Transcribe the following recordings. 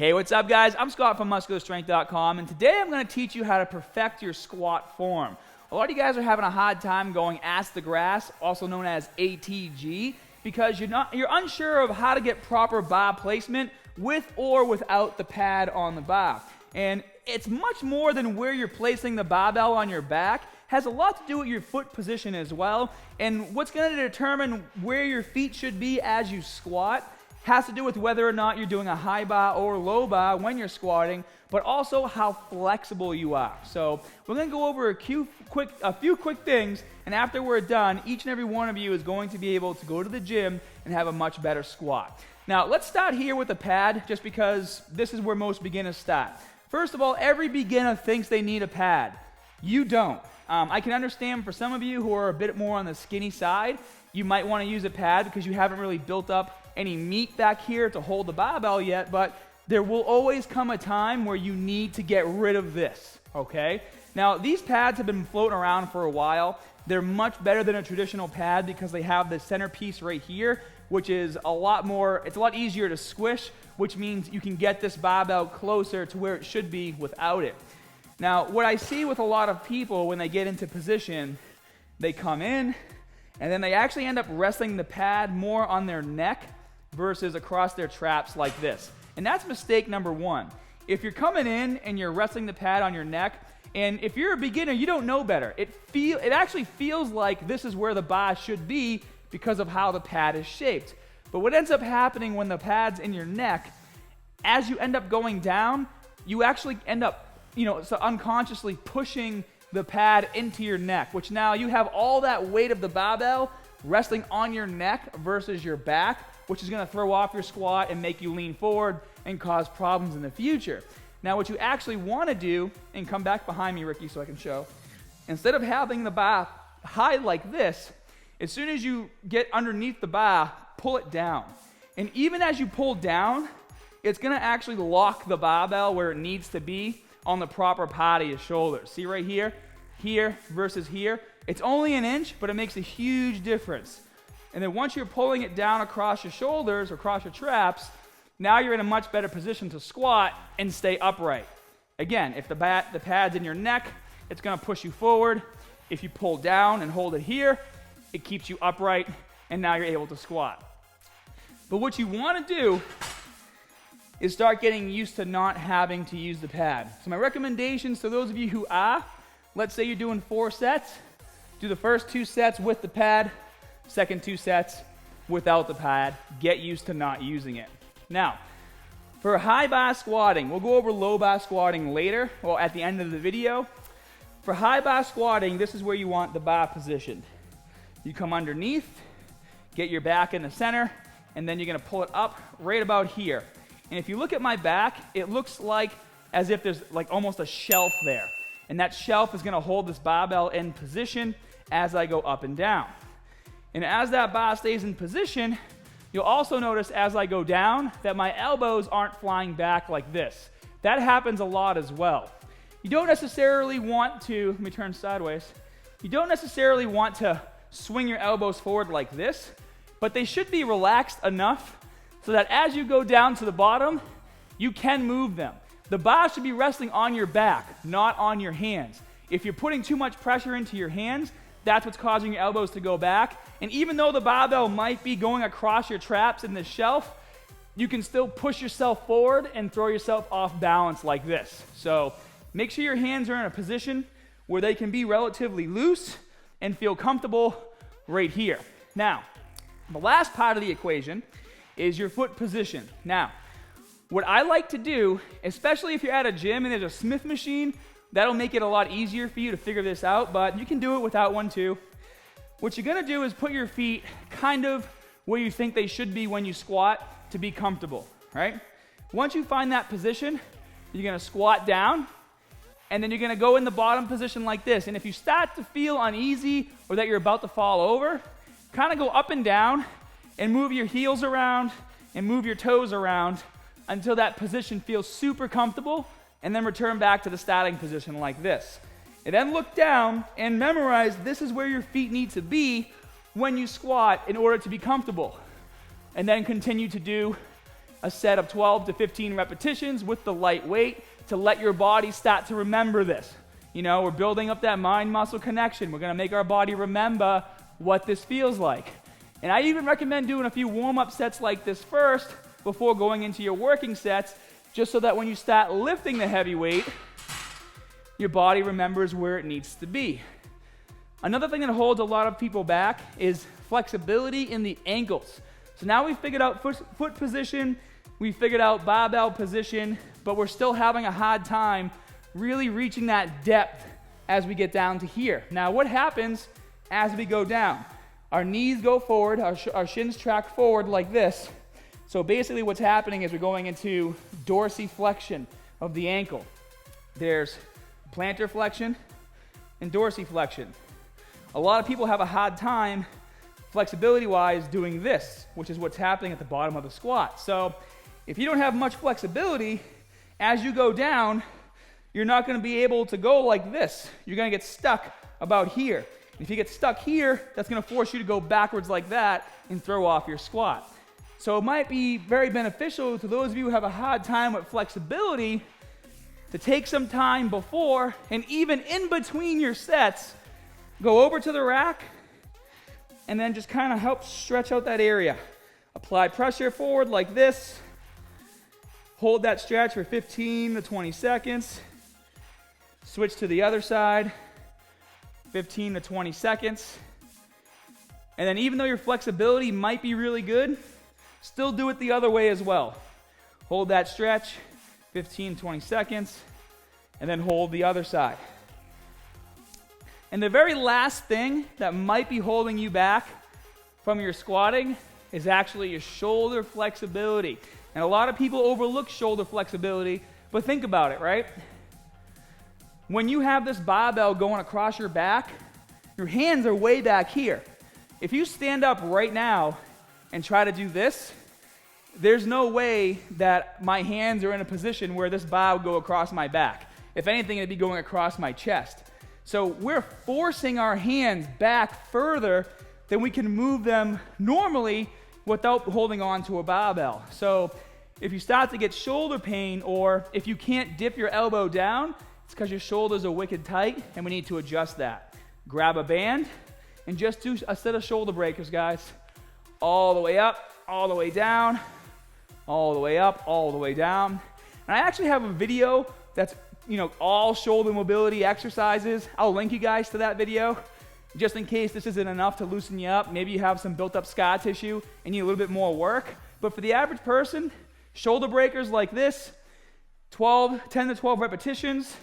Hey, what's up guys? I'm Scott from muscularstrength.com, and today I'm going to teach you how to perfect your squat form. A lot of you guys are having a hard time going ass to grass, also known as ATG, because you're unsure of how to get proper bar placement with or without the pad on the bar. And it's much more than where you're placing the barbell on your back. It has a lot to do with your foot position as well, and what's going to determine where your feet should be as you squat has to do with whether or not you're doing a high bar or low bar when you're squatting, but also how flexible you are. So we're going to go over a few quick things, and after we're done, each and every one of you is going to be able to go to the gym and have a much better squat. Now let's start here with the pad, just because this is where most beginners start. First of all, every beginner thinks they need a pad. You don't. I can understand for some of you who are a bit more on the skinny side, you might want to use a pad because you haven't really built up any meat back here to hold the barbell yet, but there will always come a time where you need to get rid of this, okay? Now, these pads have been floating around for a while. They're much better than a traditional pad because they have the centerpiece right here, which is it's a lot easier to squish, which means you can get this barbell closer to where it should be without it. Now, what I see with a lot of people when they get into position, they come in, and then they actually end up resting the pad more on their neck versus across their traps like this. And that's mistake number one. If you're coming in and you're resting the pad on your neck, and if you're a beginner, you don't know better. It actually feels like this is where the bar should be because of how the pad is shaped. But what ends up happening when the pad's in your neck, as you end up going down, you actually end up, so unconsciously pushing the pad into your neck, which now you have all that weight of the barbell resting on your neck versus your back, which is going to throw off your squat and make you lean forward and cause problems in the future. Now, what you actually want to do, and come back behind me, Ricky, so I can show, instead of having the bar high like this, as soon as you get underneath the bar, pull it down. And even as you pull down, it's going to actually lock the barbell where it needs to be on the proper part of your shoulders. See right here? Here versus here. It's only an inch, but it makes a huge difference. And then once you're pulling it down across your shoulders or across your traps, now you're in a much better position to squat and stay upright. Again, if the pad's in your neck, it's going to push you forward. If you pull down and hold it here, it keeps you upright, and now you're able to squat. But what you want to do is start getting used to not having to use the pad. So my recommendations to those of you who are, let's say you're doing 4 sets, do the first 2 sets with the pad, second 2 sets without the pad. Get used to not using it. Now, for high bar squatting, we'll go over low bar squatting later, or at the end of the video. For high bar squatting, this is where you want the bar positioned. You come underneath, get your back in the center, and then you're going to pull it up right about here. And if you look at my back, it looks like as if there's like almost a shelf there. And that shelf is going to hold this barbell in position as I go up and down. And as that bar stays in position, you'll also notice as I go down that my elbows aren't flying back like this. That happens a lot as well. You don't necessarily want to, let me turn sideways, you don't necessarily want to swing your elbows forward like this, but they should be relaxed enough so that as you go down to the bottom, you can move them. The bar should be resting on your back, not on your hands. If you're putting too much pressure into your hands, that's what's causing your elbows to go back. And even though the barbell might be going across your traps in the shelf, you can still push yourself forward and throw yourself off balance like this. So make sure your hands are in a position where they can be relatively loose and feel comfortable right here. Now, the last part of the equation is your foot position. Now, what I like to do, especially if you're at a gym and there's a Smith machine, that'll make it a lot easier for you to figure this out, but you can do it without one too. What you're gonna do is put your feet kind of where you think they should be when you squat to be comfortable, right? Once you find that position, you're gonna squat down, and then you're gonna go in the bottom position like this. And if you start to feel uneasy or that you're about to fall over, kind of go up and down and move your heels around and move your toes around until that position feels super comfortable, and then return back to the starting position like this. And then look down and memorize this is where your feet need to be when you squat in order to be comfortable. And then continue to do a set of 12 to 15 repetitions with the light weight to let your body start to remember this. You know, we're building up that mind-muscle connection. We're gonna make our body remember what this feels like. And I even recommend doing a few warm-up sets like this first before going into your working sets, just so that when you start lifting the heavy weight, your body remembers where it needs to be. Another thing that holds a lot of people back is flexibility in the ankles. So now we've figured out foot position, we figured out barbell position, but we're still having a hard time really reaching that depth as we get down to here. Now what happens as we go down? Our knees go forward, our shins track forward like this. So basically what's happening is we're going into dorsiflexion of the ankle. There's plantar flexion and dorsiflexion. A lot of people have a hard time flexibility-wise doing this, which is what's happening at the bottom of the squat. So if you don't have much flexibility, as you go down, you're not going to be able to go like this. You're going to get stuck about here. If you get stuck here, that's going to force you to go backwards like that and throw off your squat. So it might be very beneficial to those of you who have a hard time with flexibility to take some time before and even in between your sets, go over to the rack and then just kind of help stretch out that area. Apply pressure forward like this. Hold that stretch for 15 to 20 seconds. Switch to the other side. 15 to 20 seconds. And then even though your flexibility might be really good, still do it the other way as well. Hold that stretch, 15, 20 seconds, and then hold the other side. And the very last thing that might be holding you back from your squatting is actually your shoulder flexibility. And a lot of people overlook shoulder flexibility, but think about it, right? When you have this barbell going across your back, your hands are way back here. If you stand up right now and try to do this, there's no way that my hands are in a position where this bar would go across my back. If anything, it'd be going across my chest. So we're forcing our hands back further than we can move them normally without holding on to a barbell. So if you start to get shoulder pain, or if you can't dip your elbow down, it's because your shoulders are wicked tight and we need to adjust that. Grab a band and just do a set of shoulder breakers, guys. All the way up, all the way down, all the way up, all the way down. And I actually have a video that's, all shoulder mobility exercises. I'll link you guys to that video. Just in case this isn't enough to loosen you up, maybe you have some built up scar tissue and need a little bit more work. But for the average person, shoulder breakers like this, 10 to 12 repetitions,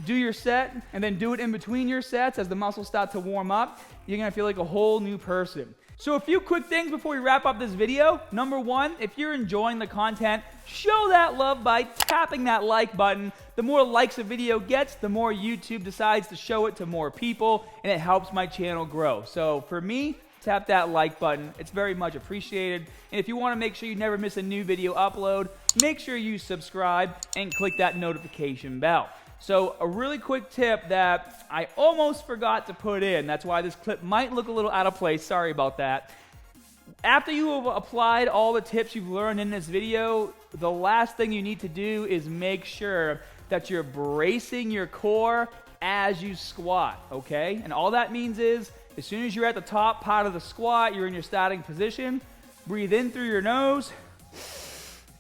do your set, and then do it in between your sets as the muscles start to warm up. You're gonna feel like a whole new person. So a few quick things before we wrap up this video. Number one, if you're enjoying the content, show that love by tapping that like button. The more likes a video gets, the more YouTube decides to show it to more people, and it helps my channel grow. So for me, tap that like button. It's very much appreciated. And if you want to make sure you never miss a new video upload, make sure you subscribe and click that notification bell. So a really quick tip that I almost forgot to put in, that's why this clip might look a little out of place, sorry about that. After you have applied all the tips you've learned in this video, the last thing you need to do is make sure that you're bracing your core as you squat, okay? And all that means is, as soon as you're at the top part of the squat, you're in your starting position, breathe in through your nose,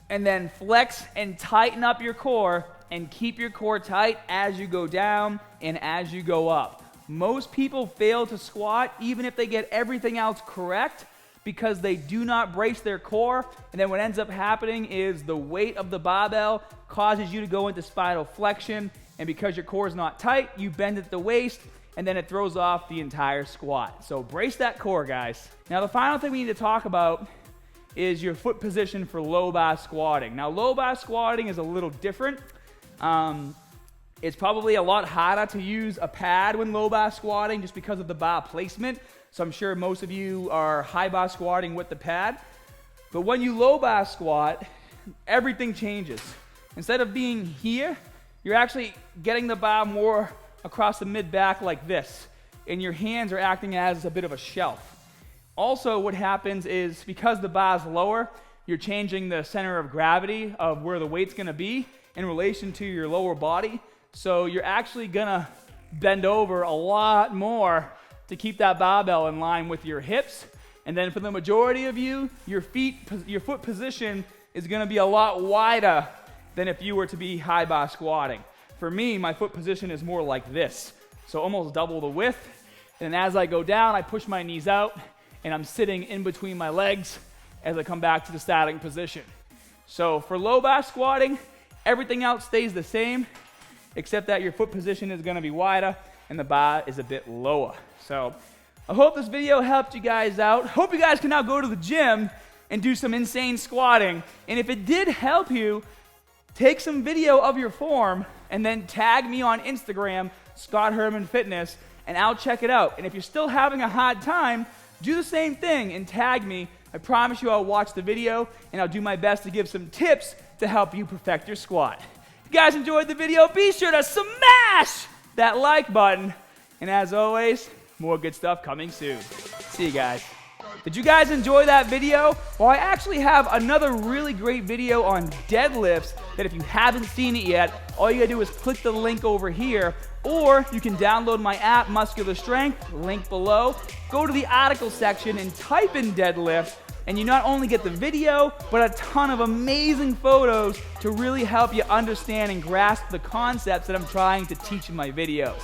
and then flex and tighten up your core and keep your core tight as you go down and as you go up. Most people fail to squat even if they get everything else correct because they do not brace their core, and then what ends up happening is the weight of the barbell causes you to go into spinal flexion, and because your core is not tight, you bend at the waist, and then it throws off the entire squat. So brace that core, guys. Now the final thing we need to talk about is your foot position for low bar squatting. Now low bar squatting is a little different. It's probably a lot harder to use a pad when low bar squatting just because of the bar placement. So I'm sure most of you are high bar squatting with the pad. But when you low bar squat, everything changes. Instead of being here, you're actually getting the bar more across the mid back like this. And your hands are acting as a bit of a shelf. Also what happens is because the bar is lower, you're changing the center of gravity of where the weight's gonna be in relation to your lower body. So you're actually gonna bend over a lot more to keep that barbell in line with your hips. And then for the majority of you, your foot position is gonna be a lot wider than if you were to be high bar squatting. For me, my foot position is more like this. So almost double the width. And as I go down, I push my knees out and I'm sitting in between my legs as I come back to the starting position. So for low bar squatting, everything else stays the same, except that your foot position is gonna be wider and the bar is a bit lower. So I hope this video helped you guys out. Hope you guys can now go to the gym and do some insane squatting. And if it did help you, take some video of your form and then tag me on Instagram, Scott Herman Fitness, and I'll check it out. And if you're still having a hard time, do the same thing and tag me. I promise you I'll watch the video and I'll do my best to give some tips to help you perfect your squat. If you guys enjoyed the video, be sure to smash that like button. And as always, more good stuff coming soon. See you guys. Did you guys enjoy that video? Well, I actually have another really great video on deadlifts that if you haven't seen it yet, all you gotta do is click the link over here, or you can download my app, Muscular Strength, link below. Go to the article section and type in deadlift, and you not only get the video, but a ton of amazing photos to really help you understand and grasp the concepts that I'm trying to teach in my videos.